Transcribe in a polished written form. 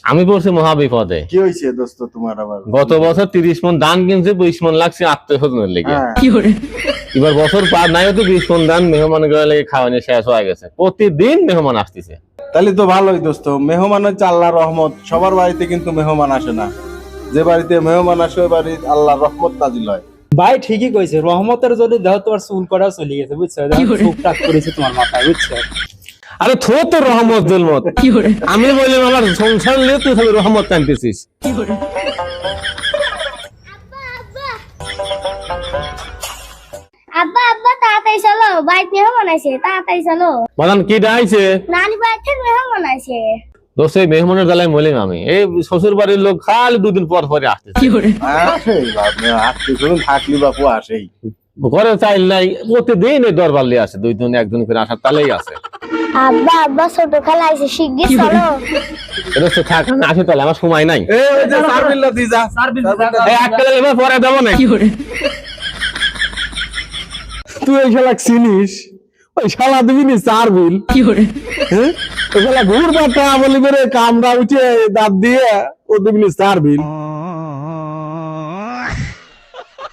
আমি পড়ছি মহা বিপদে। কি হয়েছে দোস্ত তোমার আবার? গত বছর 30 মন ধান কিনছে, 20 মন লাগছে আত্মীয় স্বজনের লেগে। হ্যাঁ। এবার বছর পার নাই তো 20 মন ধান মেহমান লেগে খাওয়ানি শেষ হয়ে গেছে। প্রতিদিন মেহমান আসতেছে। তাহলে তো ভালোই দোস্ত, মেহমান হচ্ছে আল্লাহর রহমত। সবার বাড়িতে কিন্তু মেহমান আসে না, যে বাড়িতে মেহমান আসে ওই বাড়িতে আল্লাহর রহমত নাজিল হয়। ভাই ঠিকই কইছে, রহমতের যদি দেহ তোমার চুল করা চলে গেছে বুঝছো, চুপ টাক করেছে তোমার মাথায় বুঝছো। আরে থো তো রহমত জুলমত। আমি বললাম আমার সংসার নিয়ে তুই খালি রহমত টানতেছিস। আব্বা আব্বা তাড়াতাড়ি চলো, বাইক মেহমান আছে, তাড়াতাড়ি চলো। বাদান কি ডাইছে? নানি বাইক থেকে মেহমান আছে। দোষ এই মেহমানের জ্বালায় মলিম আমি। এই শ্বশুর বাড়ির লোক খালি দুদিন পর পরে আসতেছে। আসেই বাবা, আত্মীয় থাকলি বাপু আসেই। ঘরে চাইল নাই, প্রতিদিন এই দরবার লিয়ে আসে, দুইজন একজন করে আসার তালেই আছে। আব্বা আব্বা ছোট খালা আছে, শিগগির চলো। এটা তো থাক, আমি আসি তাহলে, আমার সময় নাই। এই ওই যে সারবিল্লা দি যা, এই একটা এবার পরে দেবো না। তুই ওই শালা চিনিস? ওই শালা দিবি নি 4 বিল। হ্যাঁ? ওই শালা ঘুর বাটা বলি করে কামড়া উঠে দাঁত দিয়ে ও দিবি নি 4 বিল।